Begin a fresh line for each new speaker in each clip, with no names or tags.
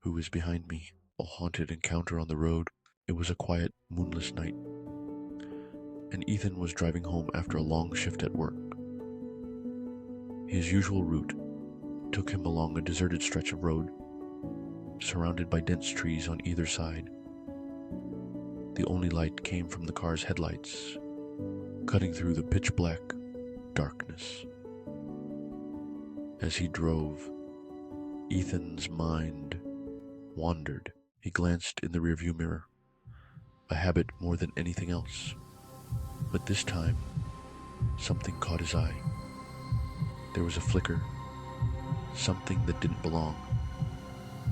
Who is behind me? A haunted encounter on the road. It was a quiet, moonless night, and Ethan was driving home after a long shift at work. His usual route took him along a deserted stretch of road, surrounded by dense trees on either side. The only light came from the car's headlights, cutting through the pitch-black darkness. As he drove, Ethan's mind wandered. He glanced in the rearview mirror, a habit more than anything else. But this time, something caught his eye. There was a flicker, something that didn't belong,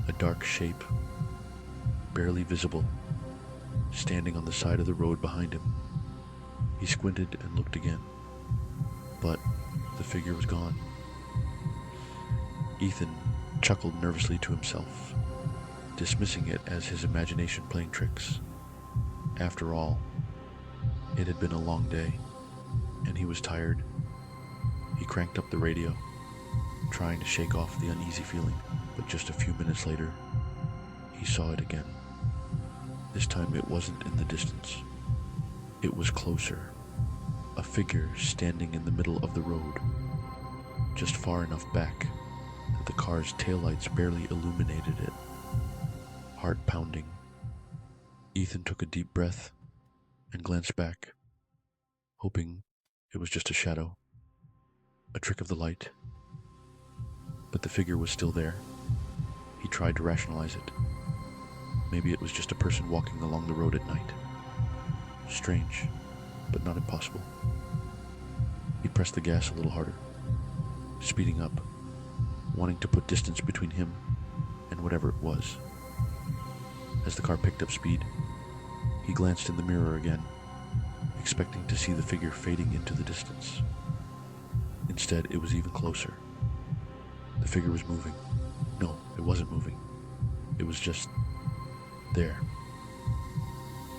a dark shape, barely visible, standing on the side of the road behind him. He squinted and looked again, but the figure was gone. Ethan chuckled nervously to himself, dismissing it as his imagination playing tricks. After all, it had been a long day, and he was tired. He cranked up the radio, trying to shake off the uneasy feeling, but just a few minutes later, he saw it again. This time it wasn't in the distance. It was closer, a figure standing in the middle of the road, just far enough back that the car's taillights barely illuminated it. Heart pounding, Ethan took a deep breath and glanced back, hoping it was just a shadow, a trick of the light. But the figure was still there. He tried to rationalize it. Maybe it was just a person walking along the road at night. Strange, but not impossible. He pressed the gas a little harder, speeding up, wanting to put distance between him and whatever it was. As the car picked up speed, he glanced in the mirror again, expecting to see the figure fading into the distance. Instead, it was even closer. The figure was moving. No, it wasn't moving. It was just there.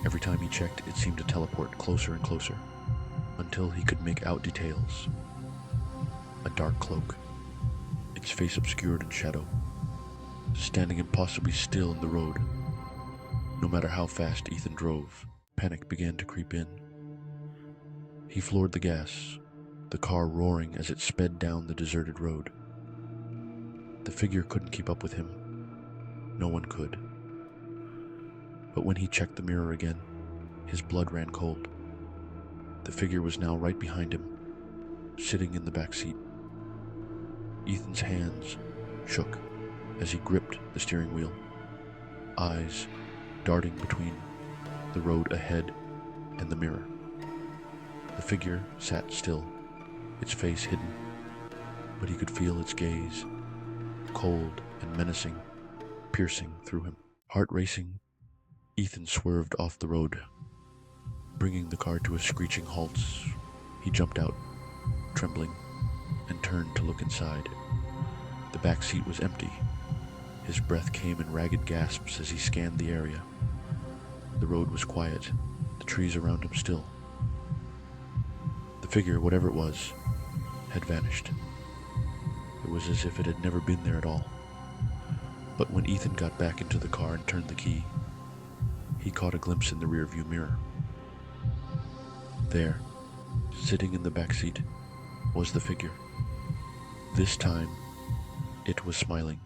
Every time he checked, it seemed to teleport closer and closer, until he could make out details. A dark cloak, its face obscured in shadow, standing impossibly still in the road. No matter how fast Ethan drove, panic began to creep in. He floored the gas, the car roaring as it sped down the deserted road. The figure couldn't keep up with him. No one could. But when he checked the mirror again, his blood ran cold. The figure was now right behind him, sitting in the back seat. Ethan's hands shook as he gripped the steering wheel, eyes darting between the road ahead and the mirror. The figure sat still, its face hidden, but he could feel its gaze, cold and menacing, piercing through him. Heart racing, Ethan swerved off the road, bringing the car to a screeching halt. He jumped out, trembling, and turned to look inside. The back seat was empty. His breath came in ragged gasps as he scanned the area. The road was quiet, the trees around him still. The figure, whatever it was, had vanished. It was as if it had never been there at all. But when Ethan got back into the car and turned the key, he caught a glimpse in the rearview mirror. There, sitting in the back seat, was the figure. This time, it was smiling.